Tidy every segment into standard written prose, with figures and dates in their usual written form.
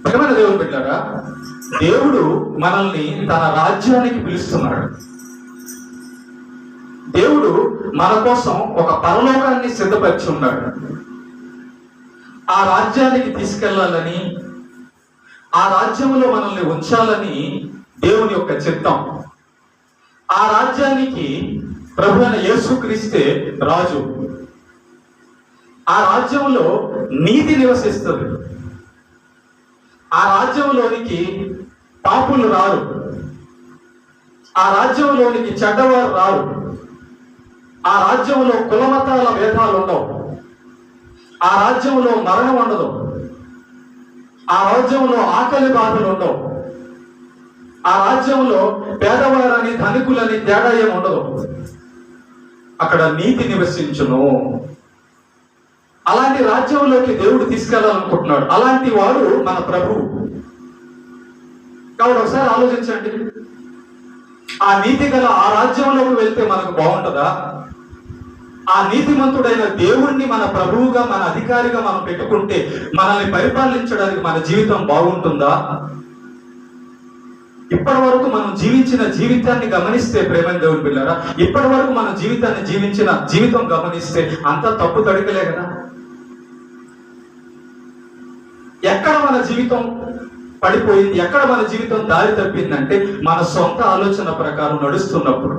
ప్రియమైన దేవుని బిడ్డలారా, దేవుడు మనల్ని తన రాజ్యానికి పిలుస్తున్నాడు. దేవుడు మన కోసం ఒక పరలోకాన్ని సిద్ధపరిచి ఉన్నాడు. ఆ రాజ్యానికి తీసుకెళ్లాలని, ఆ రాజ్యంలో మనల్ని ఉంచాలని దేవుని యొక్క చిత్తం. ఆ రాజ్యానికి ప్రభు అయిన యేసుక్రీస్తే రాజు. ఆ రాజ్యంలో నీతి నివసిస్తుంది. ఆ రాజ్యంలోనికి పాపులు రారు. ఆ రాజ్యంలోనికి చెడ్డవారు రారు. ఆ రాజ్యంలో కులమతాల భేదాలు ఉండవు. ఆ రాజ్యంలో మరణం ఉండదు. ఆ రాజ్యంలో ఆకలి బాధలు ఉండవు. ఆ రాజ్యంలో పేదవారని ధనికులని తేడా ఏమి ఉండదు. అక్కడ నీతి నివసించును. అలాంటి రాజ్యంలోకి దేవుడు తీసుకెళ్లాలనుకుంటున్నాడు. అలాంటి వాడు మన ప్రభువు. కాబట్టి ఒకసారి ఆలోచించండి, ఆ నీతి గల ఆ రాజ్యంలోకి వెళ్తే మనకు బాగుంటుందా? ఆ నీతిమంతుడైన దేవుణ్ణి మన ప్రభువుగా, మన అధికారిగా మనం పెట్టుకుంటే మనల్ని పరిపాలించడానికి మన జీవితం బాగుంటుందా? ఇప్పటి వరకు మనం జీవించిన జీవితాన్ని గమనిస్తే, ప్రేమైన దేవుని పిల్లరా, ఇప్పటి వరకు మన జీవితాన్ని జీవితం గమనిస్తే అంతా తప్పు తడికలే కదా. ఎక్కడ మన జీవితం పడిపోయింది, ఎక్కడ మన జీవితం దారి తప్పిందంటే మన సొంత ఆలోచన ప్రకారం నడుస్తున్నప్పుడు.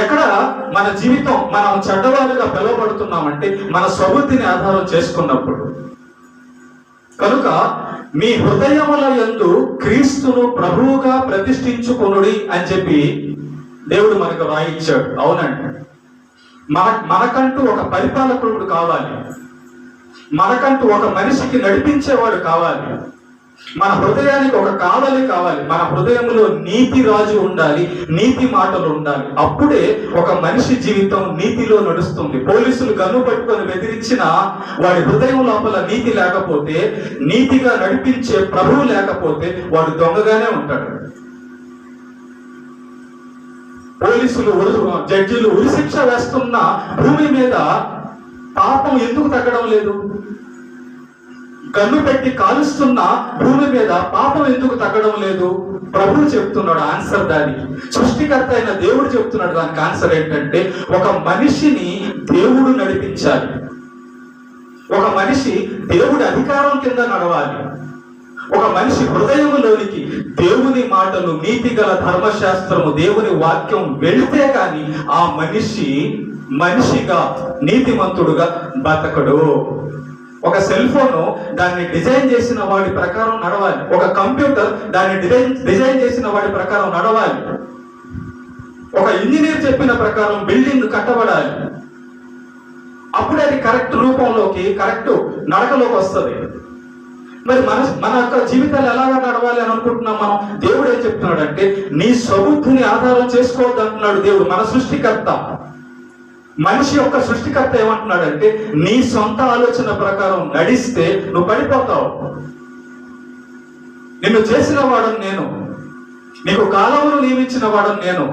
ఎక్కడ మన జీవితం మనం చెడ్డవాళ్ళుగా పిలువబడుతున్నామంటే మన స్వబుద్ధిని ఆధారం చేసుకున్నప్పుడు. కనుక మీ హృదయముల యందు క్రీస్తును ప్రభువుగా ప్రతిష్ఠించుకొనుడి అని చెప్పి దేవుడు మనకు రాయించాడు. అవునండి, మనకంటూ ఒక పరిపాలకుడు కావాలి. మనకంటూ ఒక మనిషికి నడిపించేవాడు కావాలి. మన హృదయానికి ఒక కావలి కావాలి. మన హృదయంలో నీతి రాజు ఉండాలి, నీతి మాటలు ఉండాలి. అప్పుడే ఒక మనిషి జీవితం నీతిలో నడుస్తుంది. పోలీసులు గన్ను పట్టుకొని బెదిరించిన వాడి హృదయం లోపల నీతి లేకపోతే, నీతిగా నడిపించే ప్రభువు లేకపోతే వాడు దొంగగానే ఉంటాడు. పోలీసులు జడ్జీలు ఉరిశిక్ష వేస్తున్న భూమి మీద పాపం ఎందుకు తగ్గడం లేదు? కన్ను పెట్టి కాలుస్తున్న భూమి మీద పాపం ఎందుకు తగ్గడం లేదు? ప్రభువు చెప్తున్నాడు ఆన్సర్ దానికి. సృష్టికర్త అయిన దేవుడు చెప్తున్నాడు దానికి ఆన్సర్ ఏంటంటే, ఒక మనిషిని దేవుడు నడిపించాలి. ఒక మనిషి దేవుడి అధికారం కింద నడవాలి. ఒక మనిషి హృదయంలోనికి దేవుని మాటలు, నీతి గల ధర్మశాస్త్రము, దేవుని వాక్యం వెళితే కానీ ఆ మనిషిగా నీతిమంతుడుగా బతకడు. ఒక సెల్ ఫోన్ దాన్ని డిజైన్ చేసిన వాడి ప్రకారం నడవాలి. ఒక కంప్యూటర్ దాన్ని డిజైన్ చేసిన వాడి ప్రకారం నడవాలి. ఒక ఇంజనీర్ చెప్పిన ప్రకారం బిల్డింగ్ కట్టబడాలి. అప్పుడే అది కరెక్ట్ రూపంలోకి, కరెక్ట్ నడకలోకి వస్తుంది. మరి మన యొక్క జీవితాలు ఎలాగా నడవాలి అని అనుకుంటున్నాం మనం? దేవుడు ఏం చెప్తున్నాడు అంటే, నీ స్వబుద్ధిని ఆధారం చేసుకోవద్దు అంటున్నాడు దేవుడు, మన సృష్టికర్త. మనిషి యొక్క సృష్టికర్త ఏమంటున్నాడంటే, నీ సొంత ఆలోచన ప్రకారం నడిస్తే నువ్వు పడిపోతావు. నిన్ను చేసిన వాడని నేను, నీకు కాలమును నియమించిన వాడని నేను,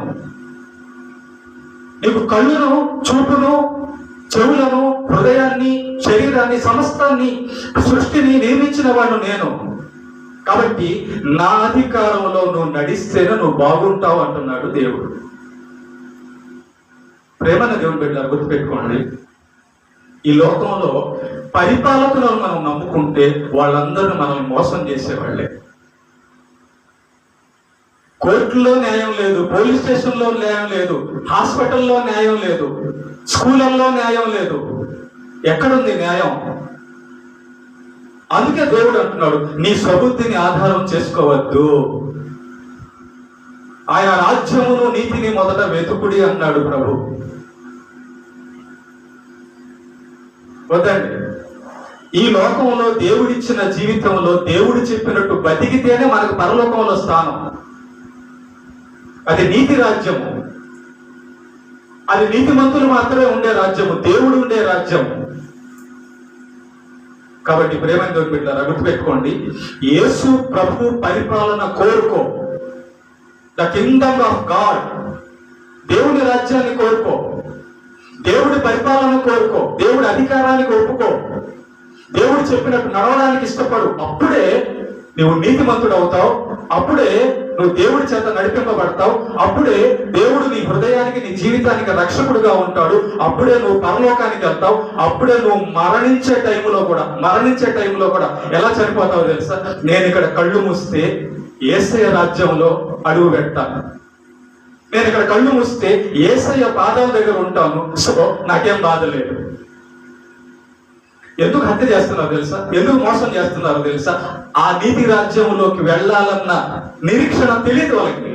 నీకు కళ్ళును, చూపును, చెవులను, హృదయాన్ని, శరీరాన్ని, సమస్తాన్ని, సృష్టిని నియమించిన వాడు నేను. కాబట్టి నా అధికారంలో నువ్వు నడిస్తేనే నువ్వు బాగుంటావు అంటున్నాడు దేవుడు. ప్రేమన్న దేవుని బిడ్డలారా, గుర్తుపెట్టుకోండి, ఈ లోకంలో పరిపాలకులను మనం నమ్ముకుంటే వాళ్ళందరూ మనల్ని మోసం చేసేవాళ్లే. కోర్టులో న్యాయం లేదు, పోలీస్ స్టేషన్లో న్యాయం లేదు, హాస్పిటల్లో న్యాయం లేదు, స్కూళ్ళల్లో న్యాయం లేదు. ఎక్కడుంది న్యాయం? అందుకే దేవుడు అంటున్నాడు, నీ స్వబుద్ధిని ఆధారం చేసుకోవద్దు, ఆయన రాజ్యమును నీతిని మొదట వెతుకుడి అన్నాడు ప్రభు. వద్దండి, ఈ లోకంలో దేవుడిచ్చిన జీవితంలో దేవుడు చెప్పినట్టు బతికితేనే మనకు పరలోకంలో స్థానం. అది నీతి రాజ్యము, అది నీతిమంతులు మాత్రమే ఉండే రాజ్యము, దేవుడు ఉండే రాజ్యము. కాబట్టి ప్రేమైన దేవుని బిడ్డలారా, గుర్తుపెట్టుకోండి, యేసు ప్రభు పరిపాలన కోరుకో. ద కింగ్డమ్ ఆఫ్ గాడ్, దేవుని రాజ్యాన్ని కోరుకో, దేవుడి పరిపాలన కోరుకో, దేవుడి అధికారానికి ఒప్పుకో. దేవుడు చెప్పినట్టు నడవడానికి ఇష్టపడు. అప్పుడే నువ్వు నీతిమంతుడు అవుతావు. అప్పుడే నువ్వు దేవుడి చేత నడిపింపబడతావు. అప్పుడే దేవుడు నీ హృదయానికి, నీ జీవితానికి రక్షకుడుగా ఉంటాడు. అప్పుడే నువ్వు పరలోకానికి వెళ్తావు. అప్పుడే నువ్వు మరణించే టైంలో కూడా ఎలా చనిపోతావో తెలుసా? నేను ఇక్కడ కళ్ళు మూస్తే యేసయ్య రాజ్యంలో అడుగు పెడతాను. నేను ఇక్కడ కళ్ళు మూస్తే యేసయ్య పాదాల దగ్గర ఉంటాను. సో నాకేం బాధ లేదు. ఎందుకు హత్య చేస్తున్నారో తెలుసా? ఎందుకు మోసం చేస్తున్నారో తెలుసా? ఆ నీతి రాజ్యంలోకి వెళ్ళాలన్న నిరీక్షణ తెలియదు వాళ్ళకి.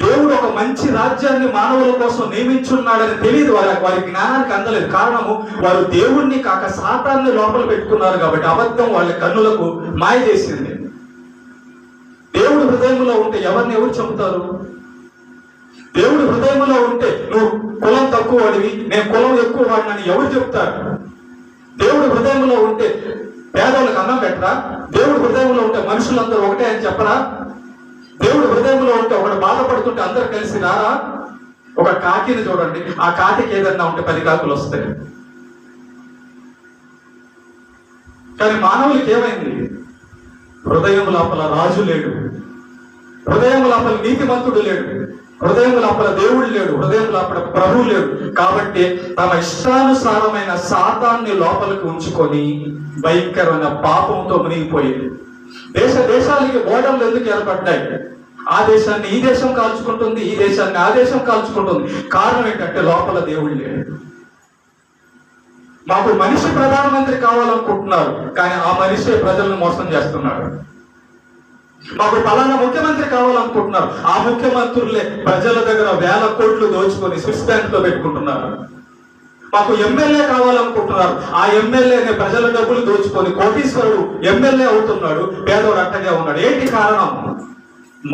దేవుడు ఒక మంచి రాజ్యాన్ని మానవుల కోసం నియమించున్నాడని తెలియదు వారి జ్ఞానానికి అందలేదు. కారణము, వారు దేవుణ్ణి కాక సాతాన్ని లోపల పెట్టుకున్నారు కాబట్టి అబద్ధం వాళ్ళ కన్నులకు మాయ చేసింది. దేవుడు హృదయంలో ఉంటే ఎవరిని ఎవరు చంపుతారు? దేవుడు హృదయంలో ఉంటే నువ్వు కులం తక్కువ వాడివి, నేను కులం ఎక్కువ వాడినని ఎవరు చెప్తారు? దేవుడు హృదయంలో ఉంటే పేదవాళ్ళకి అన్నం పెట్టరా? దేవుడు హృదయంలో ఉంటే మనుషులందరూ ఒకటే అని చెప్పరా? దేవుడు హృదయంలో ఉంటే ఒకడు బాధపడుతుంటే అందరు కలిసి రారా? ఒక కాకిని చూడండి, ఆ కాకికి ఏదన్నా ఉంటే 10 కాకులు వస్తాయి. కానీ మానవులకి ఏమైంది? హృదయం లోపల రాజు లేడు, హృదయం లోపల నీతిమంతుడు లేడు, హృదయం లోపల దేవుడు లేడు, హృదయం లోపల ప్రభువు లేడు. కాబట్టి తమ ఇష్టానుసారమైన సాతాన్ని లోపలికి ఉంచుకొని భయంకరమైన పాపంతో మునిగిపోయింది. దేశాలకి ఓడలు ఎందుకు ఏర్పడ్డాయి? ఆ దేశాన్ని ఈ దేశం కాల్చుకుంటుంది, ఈ దేశాన్ని ఆ దేశం కాల్చుకుంటుంది. కారణం ఏంటంటే లోపల దేవుడు లేడు. మాకు మనిషి ప్రధానమంత్రి కావాలనుకుంటున్నారు, కానీ ఆ మనిషే ప్రజలను మోసం చేస్తున్నాడు. మాకు ఫలానా ముఖ్యమంత్రి కావాలనుకుంటున్నారు, ఆ ముఖ్యమంత్రులే ప్రజల దగ్గర 1000 కోట్లు దోచుకొని స్విస్ బ్యాంక్ లో పెట్టుకుంటున్నారు. మాకు ఎమ్మెల్యే కావాలనుకుంటున్నారు, ఆ ఎమ్మెల్యేనే ప్రజల డబ్బులు దోచుకొని కోటీశ్వరుడు ఎమ్మెల్యే అవుతున్నాడు, పేదోడు అట్టగా ఉన్నాడు. ఏంటి కారణం?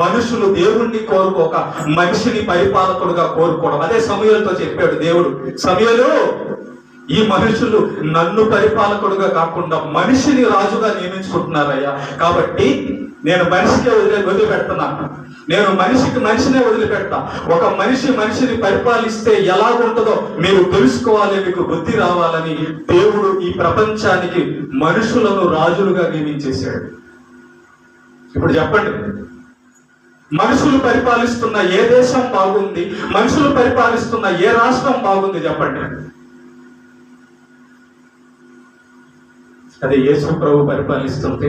మనుషులు దేవుణ్ణి కోరుకోక మనిషిని పరిపాలకుడుగా కోరుకోవడం. అదే సమూయేలుతో చెప్పాడు దేవుడు, సమూయేలు, ఈ మనుషులు నన్ను పరిపాలకుడుగా కాకుండా మనిషిని రాజుగా నియమించుకుంటున్నారయ్యా. కాబట్టి నేను మనిషికే వదిలిపెడుతున్నాను. నేను మనిషినే వదిలిపెడతా. ఒక మనిషిని పరిపాలిస్తే ఎలాగుంటుందో మీరు తెలుసుకోవాలి, మీకు బుద్ధి రావాలని దేవుడు ఈ ప్రపంచానికి మనుషులను రాజులుగా నియమించేశాడు. ఇప్పుడు చెప్పండి, మనుషులు పరిపాలిస్తున్న ఏ దేశం బాగుంది? మనుషులు పరిపాలిస్తున్న ఏ రాష్ట్రం బాగుంది? చెప్పండి. అది యేసు ప్రభు పరిపాలిస్తుంటే